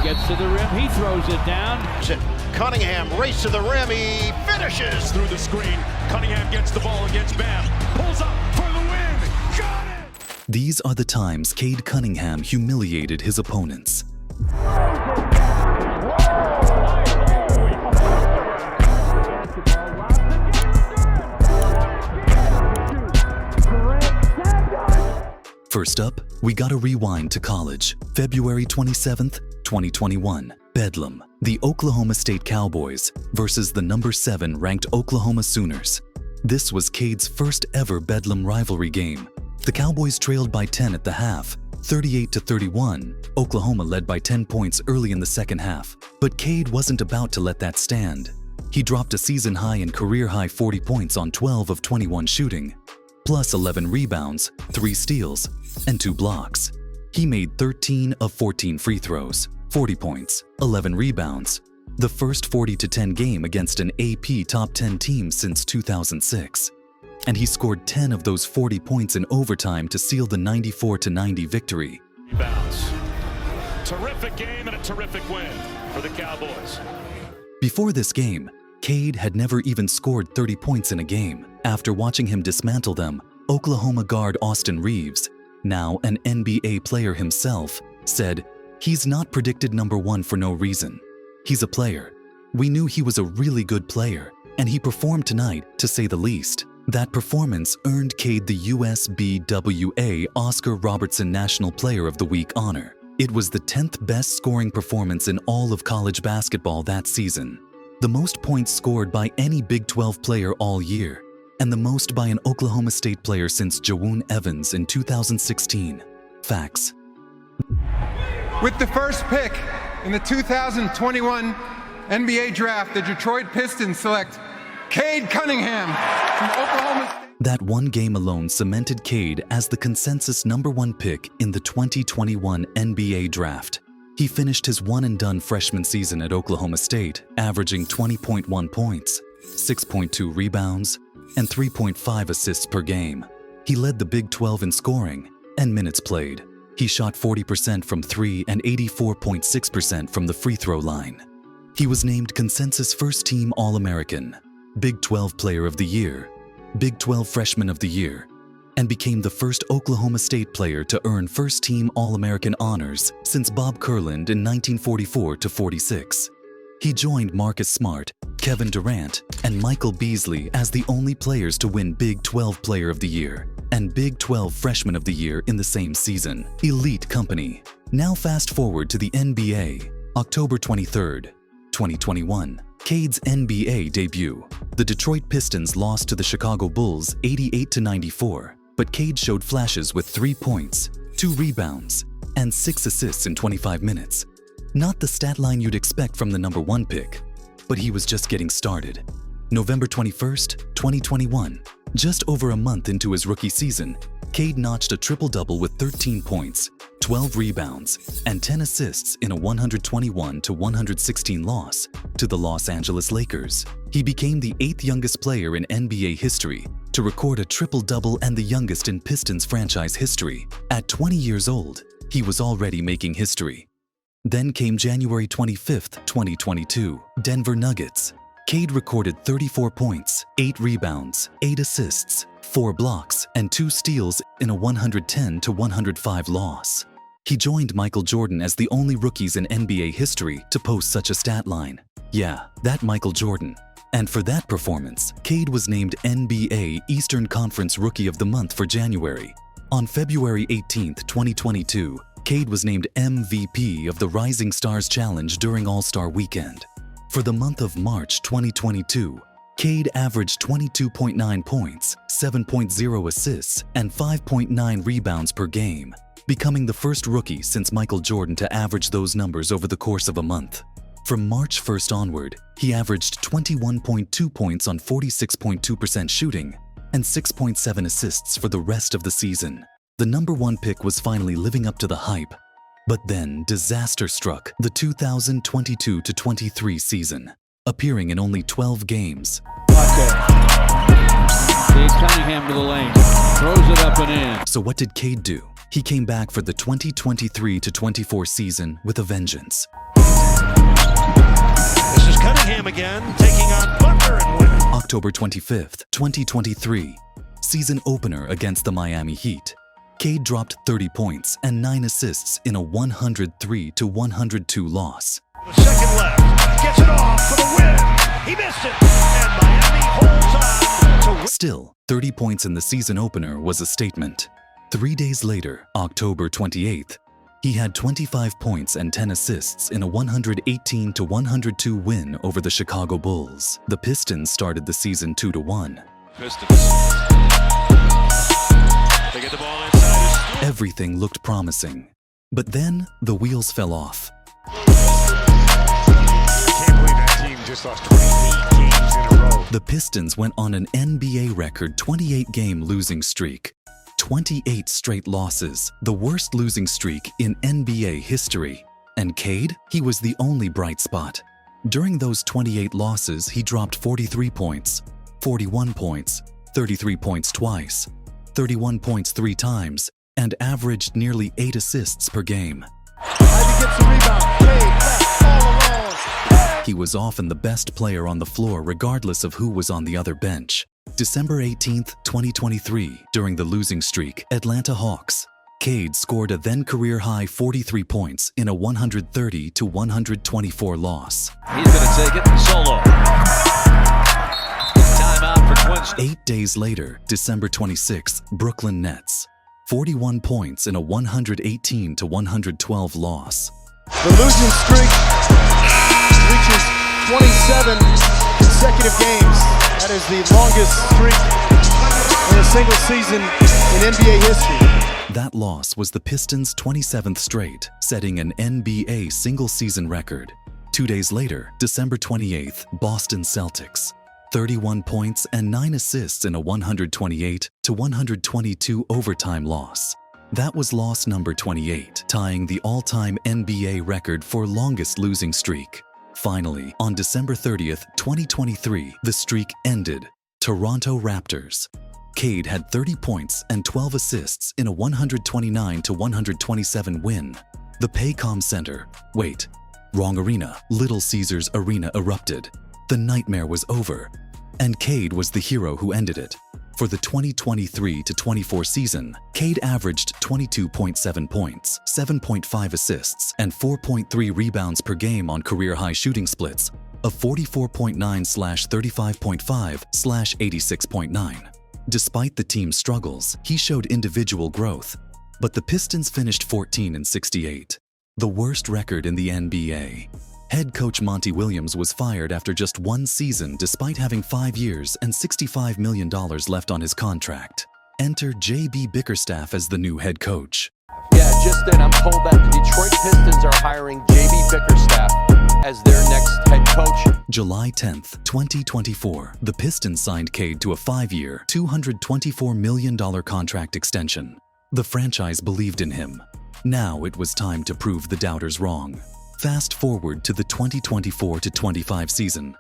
gets to the rim, he throws it down. Cunningham race to the rim, he finishes! Through the screen, Cunningham gets the ball against Bam, pulls up for the win, got it! These are the times Cade Cunningham humiliated his opponents. First up, we gotta rewind to college. February 27th, 2021. Bedlam, the Oklahoma State Cowboys versus the number 7 ranked Oklahoma Sooners. This was Cade's first ever Bedlam rivalry game. The Cowboys trailed by 10 at the half, 38-31. Oklahoma led by 10 points early in the second half, but Cade wasn't about to let that stand. He dropped a season high and career high 40 points on 12 of 21 shooting, plus 11 rebounds, 3 steals, and 2 blocks. He made 13 of 14 free throws, 40 points, 11 rebounds, the first 40-10 game against an AP top 10 team since 2006. And he scored 10 of those 40 points in overtime to seal the 94-90 victory. Rebounds. Terrific game and a terrific win for the Cowboys. Before this game, Cade had never even scored 30 points in a game. After watching him dismantle them, Oklahoma guard Austin Reeves, now an NBA player himself, said, "He's not predicted number 1 for no reason. He's a player. We knew he was a really good player, and he performed tonight, to say the least." That performance earned Cade the USBWA Oscar Robertson National Player of the Week honor. It was the 10th best scoring performance in all of college basketball that season, the most points scored by any Big 12 player all year, and the most by an Oklahoma State player since Jawoon Evans in 2016. Facts. With the first pick in the 2021 NBA Draft, the Detroit Pistons select Cade Cunningham from Oklahoma State. That one game alone cemented Cade as the consensus number 1 pick in the 2021 NBA Draft. He finished his one-and-done freshman season at Oklahoma State, averaging 20.1 points, 6.2 rebounds, and 3.5 assists per game. He led the Big 12 in scoring and minutes played. He shot 40% from 3 and 84.6% from the free throw line. He was named consensus first-team All-American, Big 12 Player of the Year, Big 12 Freshman of the Year, and became the first Oklahoma State player to earn first-team All-American honors since Bob Kurland in 1944-46. He joined Marcus Smart, Kevin Durant, and Michael Beasley as the only players to win Big 12 Player of the Year and Big 12 Freshman of the Year in the same season. Elite company. Now fast forward to the NBA, October 23rd, 2021. Cade's NBA debut. The Detroit Pistons lost to the Chicago Bulls 88-94, but Cade showed flashes with 3 points, 2 rebounds, and 6 assists in 25 minutes. Not the stat line you'd expect from the number 1 pick, but he was just getting started. November 21st, 2021, just over a month into his rookie season, Cade notched a triple-double with 13 points, 12 rebounds, and 10 assists in a 121-116 loss to the Los Angeles Lakers. He became the 8th youngest player in NBA history to record a triple-double and the youngest in Pistons franchise history. At 20 years old, he was already making history. Then came January 25th, 2022, Denver Nuggets. Cade recorded 34 points, 8 rebounds, 8 assists, 4 blocks, and 2 steals in a 110-105 loss. He joined Michael Jordan as the only rookies in NBA history to post such a stat line. Yeah, that Michael Jordan. And for that performance, Cade was named NBA Eastern Conference Rookie of the Month for January. On February 18th, 2022, Cade was named MVP of the Rising Stars Challenge during All-Star Weekend. For the month of March 2022, Cade averaged 22.9 points, 7.0 assists, and 5.9 rebounds per game, becoming the first rookie since Michael Jordan to average those numbers over the course of a month. From March 1st onward, he averaged 21.2 points on 46.2% shooting and 6.7 assists for the rest of the season. The number 1 pick was finally living up to the hype. But then disaster struck the 2022-23 season, appearing in only 12 games. Watch it. Cade Cunningham to the lane, throws it up and in. So what did Cade do? He came back for the 2023-24 season with a vengeance. Cunningham again, taking on Butler and winning. October 25th, 2023, season opener against the Miami Heat. Cade dropped 30 points and 9 assists in a 103-102 loss. The second left, gets it off for the win. He missed it, and Miami holds on to win. Still, 30 points in the season opener was a statement. 3 days later, October 28th, he had 25 points and 10 assists in a 118-102 win over the Chicago Bulls. The Pistons started the season 2-1. Pistons. They get the ball inside. Everything looked promising. But then, the wheels fell off. Can't believe that team just lost 28 games in a row. The Pistons went on an NBA record 28-game losing streak. 28 straight losses, the worst losing streak in NBA history. And Cade? He was the only bright spot. During those 28 losses, he dropped 43 points, 41 points, 33 points twice, 31 points 3 times, and averaged nearly 8 assists per game. Gets the rebound. Cade left, all alone. He was often the best player on the floor regardless of who was on the other bench. December 18th, 2023, during the losing streak, Atlanta Hawks. Cade scored a then-career-high 43 points in a 130-124 loss. He's going to take it solo. Timeout for Quincy. 8 days later, December 26th, Brooklyn Nets. 41 points in a 118-112 loss. The losing streak reaches 27 consecutive games. That is the longest streak in a single season in NBA history. That loss was the Pistons' 27th straight, setting an NBA single-season record. 2 days later, December 28th, Boston Celtics. 31 points and 9 assists in a 128-122 overtime loss. That was loss number 28, tying the all-time NBA record for longest losing streak. Finally, on December 30th, 2023, the streak ended. Toronto Raptors. Cade had 30 points and 12 assists in a 129-127 win. The Paycom Center. Wait, wrong arena. Little Caesars Arena erupted. The nightmare was over, and Cade was the hero who ended it. For the 2023-24 season, Cade averaged 22.7 points, 7.5 assists, and 4.3 rebounds per game on career-high shooting splits of 44.9/35.5/86.9. Despite the team's struggles, he showed individual growth, but the Pistons finished 14-68, the worst record in the NBA. Head coach Monty Williams was fired after just 1 season despite having 5 years and $65 million left on his contract. Enter J.B. Bickerstaff as the new head coach. Yeah, just then I'm told that the Detroit Pistons are hiring J.B. Bickerstaff as their next head coach. July 10th, 2024, the Pistons signed Cade to a 5-year, $224 million contract extension. The franchise believed in him. Now it was time to prove the doubters wrong. Fast forward to the 2024-25 season.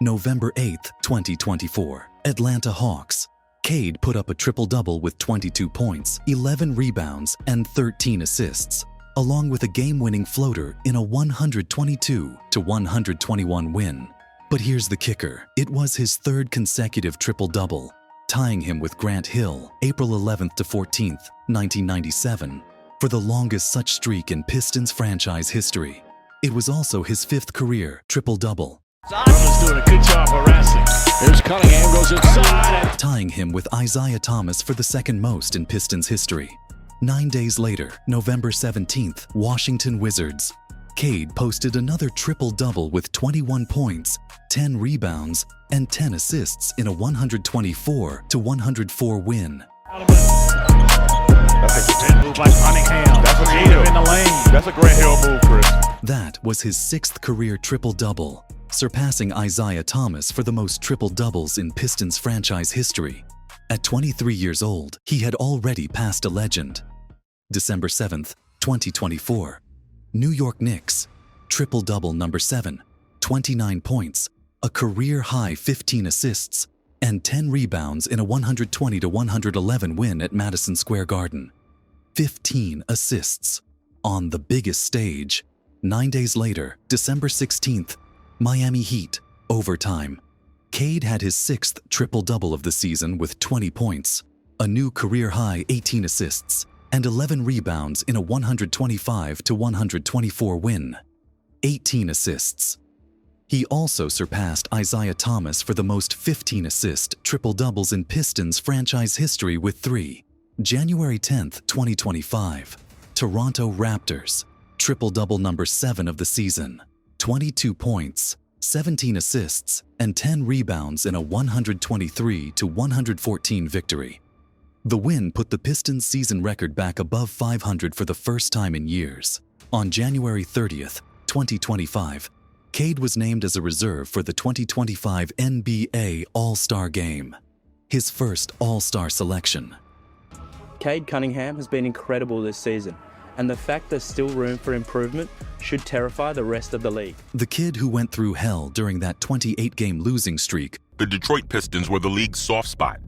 November 8th, 2024, Atlanta Hawks. Cade put up a triple-double with 22 points, 11 rebounds, and 13 assists, along with a game-winning floater in a 122-121 win. But here's the kicker. It was his 3rd consecutive triple-double, tying him with Grant Hill, April 11th to 14th, 1997, for the longest such streak in Pistons franchise history. It was also his 5th career triple-double. Brother's doing a good job harassing. Here's Cunningham, goes inside. Tying him with Isaiah Thomas for the 2nd most in Pistons history. 9 days later, November 17th, Washington Wizards. Cade posted another triple-double with 21 points, 10 rebounds, and 10 assists in a 124-104 win. That's a good move by Cunningham. That's creative in the lane. That's a great Hill move, Chris. That was his 6th career triple-double, surpassing Isaiah Thomas for the most triple-doubles in Pistons franchise history. At 23 years old, he had already passed a legend. December 7th, 2024. New York Knicks. Triple-double number 7, 29 points, a career-high 15 assists, and 10 rebounds in a 120-111 win at Madison Square Garden. 15 assists. On the biggest stage. 9 days later, December 16th, Miami Heat, overtime. Cade had his 6th triple-double of the season with 20 points, a new career-high 18 assists, and 11 rebounds in a 125-124 win. 18 assists. He also surpassed Isaiah Thomas for the most 15-assist triple-doubles in Pistons franchise history with 3. January 10, 2025. Toronto Raptors. Triple-double number 7 of the season. 22 points, 17 assists, and 10 rebounds in a 123-114 victory. The win put the Pistons' season record back above 500 for the first time in years. On January 30, 2025, Cade was named as a reserve for the 2025 NBA All-Star Game, his first All-Star selection. Cade Cunningham has been incredible this season, and the fact there's still room for improvement should terrify the rest of the league. The kid who went through hell during that 28-game losing streak. The Detroit Pistons were the league's soft spot.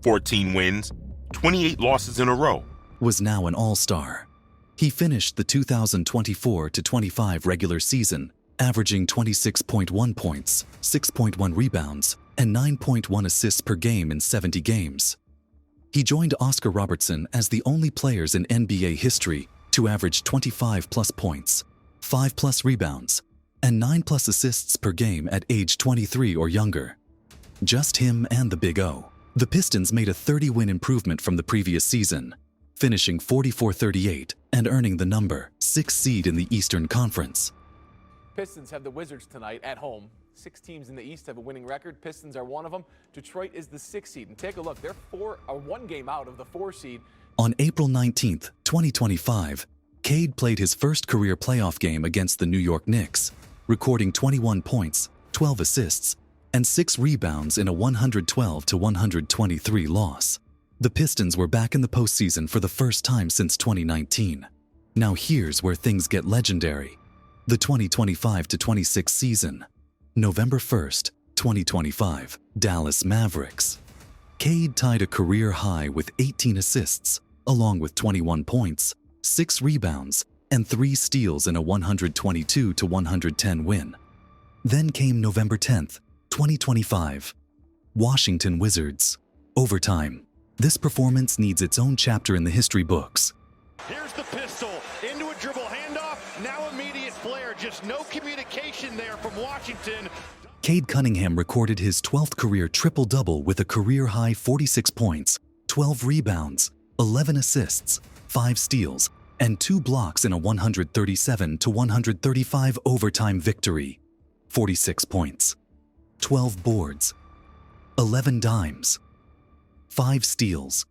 14 wins, 28 losses in a row. Was now an all-star. He finished the 2024-25 regular season, averaging 26.1 points, 6.1 rebounds, and 9.1 assists per game in 70 games. He joined Oscar Robertson as the only players in NBA history to average 25-plus points, 5-plus rebounds, and 9-plus assists per game at age 23 or younger. Just him and the Big O. The Pistons made a 30-win improvement from the previous season, finishing 44-38 and earning the number 6 seed in the Eastern Conference. Pistons have the Wizards tonight at home. 6 teams in the East have a winning record. Pistons are one of them. Detroit is the 6th seed. And take a look, they're 1 game out of the 4 seed. On April 19, 2025, Cade played his first career playoff game against the New York Knicks, recording 21 points, 12 assists, and 6 rebounds in a 112-123 loss. The Pistons were back in the postseason for the first time since 2019. Now here's where things get legendary. The 2025-26 season. November 1st, 2025, Dallas Mavericks. Cade tied a career high with 18 assists, along with 21 points, 6 rebounds, and 3 steals in a 122-110 win. Then came November 10th, 2025. Washington Wizards. Overtime. This performance needs its own chapter in the history books. Here's the pistol, into a dribble handoff, now immediate flare, just no communication there from Washington. Cade Cunningham recorded his 12th career triple-double with a career-high 46 points, 12 rebounds, 11 assists, 5 steals, and 2 blocks in a 137-135 overtime victory. 46 points, 12 boards, 11 dimes, 5 steals,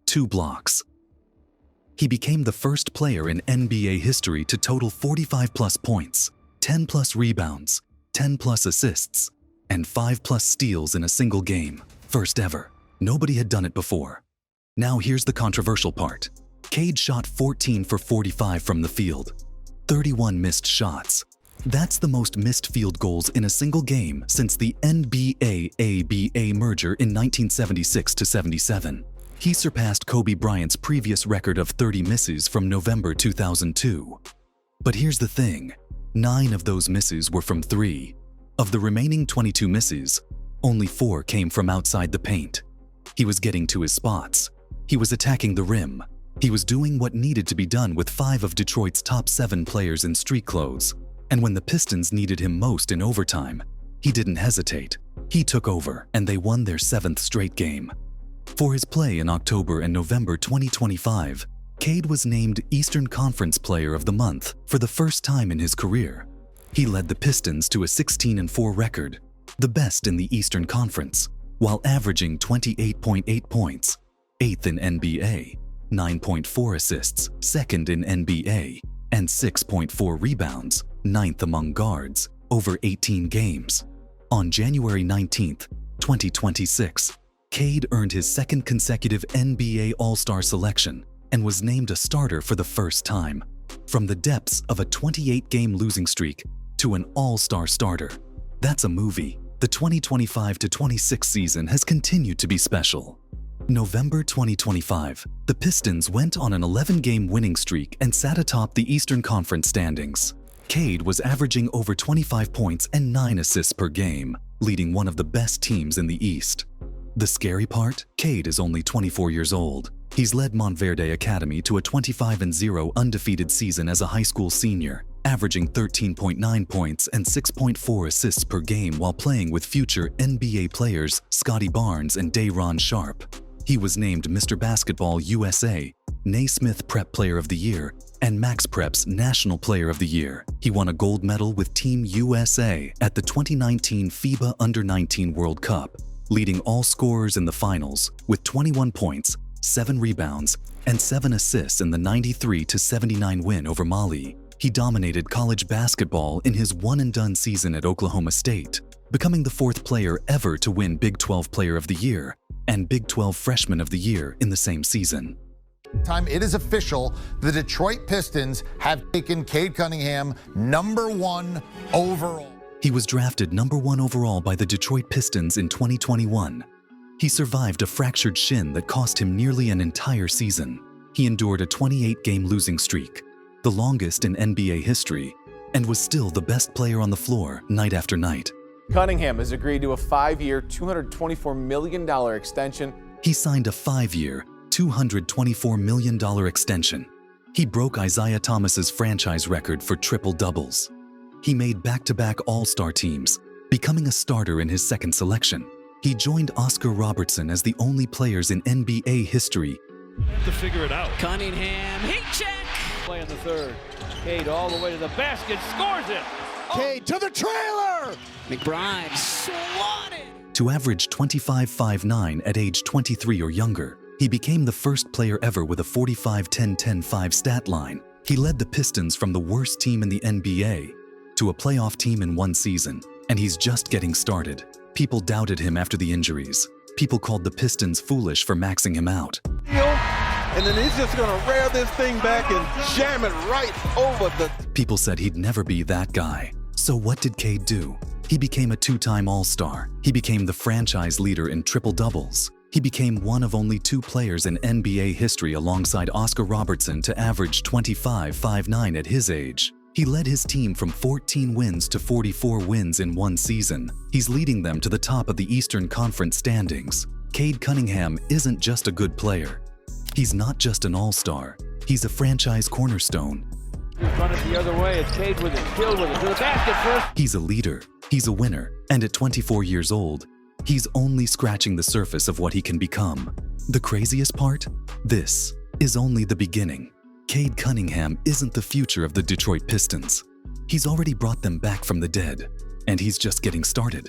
2 blocks. He became the first player in NBA history to total 45-plus points, 10-plus rebounds, 10-plus assists, and 5-plus steals in a single game. First ever. Nobody had done it before. Now here's the controversial part. Cade shot 14 for 45 from the field. 31 missed shots. That's the most missed field goals in a single game since the NBA-ABA merger in 1976-77. He surpassed Kobe Bryant's previous record of 30 misses from November 2002. But here's the thing. 9 of those misses were from 3. Of the remaining 22 misses, only 4 came from outside the paint. He was getting to his spots. He was attacking the rim. He was doing what needed to be done with 5 of Detroit's top 7 players in street clothes. And when the Pistons needed him most in overtime, he didn't hesitate. He took over, and they won their 7th straight game. For his play in October and November 2025, Cade was named Eastern Conference Player of the Month for the first time in his career. He led the Pistons to a 16-4 record, the best in the Eastern Conference, while averaging 28.8 points, 8th in NBA, 9.4 assists, 2nd in NBA, and 6.4 rebounds, 9th among guards, over 18 games. On January 19, 2026, Cade earned his 2nd consecutive NBA All-Star selection and was named a starter for the first time. From the depths of a 28-game losing streak to an All-Star starter. That's a movie. The 2025-26 season has continued to be special. November 2025, the Pistons went on an 11-game winning streak and sat atop the Eastern Conference standings. Cade was averaging over 25 points and 9 assists per game, leading one of the best teams in the East. The scary part? Cade is only 24 years old. He's led Montverde Academy to a 25-0 undefeated season as a high school senior, averaging 13.9 points and 6.4 assists per game while playing with future NBA players Scotty Barnes and Day'Ron Sharpe. He was named Mr. Basketball USA, Naismith Prep Player of the Year, and Max Prep's National Player of the Year. He won a gold medal with Team USA at the 2019 FIBA Under-19 World Cup, leading all scorers in the finals with 21 points, 7 rebounds, and 7 assists in the 93-79 win over Mali. He dominated college basketball in his one-and-done season at Oklahoma State, becoming the 4th player ever to win Big 12 Player of the Year and Big 12 Freshman of the Year in the same season. It is official. The Detroit Pistons have taken Cade Cunningham #1 overall. He was drafted #1 overall by the Detroit Pistons in 2021. He survived a fractured shin that cost him nearly an entire season. He endured a 28-game losing streak, the longest in NBA history, and was still the best player on the floor night after night. Cunningham has agreed to a 5-year, $224 million extension. He signed a 5-year, $224 million extension. He broke Isaiah Thomas's franchise record for triple-doubles. He made back-to-back All-Star teams, becoming a starter in his second selection. He joined Oscar Robertson as the only players in NBA history To figure it out. Cunningham, heat check! Play in the third. Cade all the way to the basket, scores it! Cade to the trailer! McBride swatted! to average 25.59 at age 23 or younger. He became the first player ever with a 45-10-10-5 stat line. He led the Pistons from the worst team in the NBA to a playoff team in one season, and he's just getting started. People doubted him after the injuries. People called the Pistons foolish for maxing him out. And then he's just gonna rear this thing back and jam it right over the... People said he'd never be that guy. So what did Cade do? He became a two-time All-Star. He became the franchise leader in triple-doubles. He became one of only two players in NBA history alongside Oscar Robertson to average 25.59 at his age. He led his team from 14 wins to 44 wins in one season. He's leading them to the top of the Eastern Conference standings. Cade Cunningham isn't just a good player. He's not just an all-star. He's a franchise cornerstone. Run it the other way. It's Cade with it. Kill with it. To the basket first. He's a leader. He's a winner. And at 24 years old, he's only scratching the surface of what he can become. The craziest part? This is only the beginning. Cade Cunningham isn't the future of the Detroit Pistons. He's already brought them back from the dead, and he's just getting started.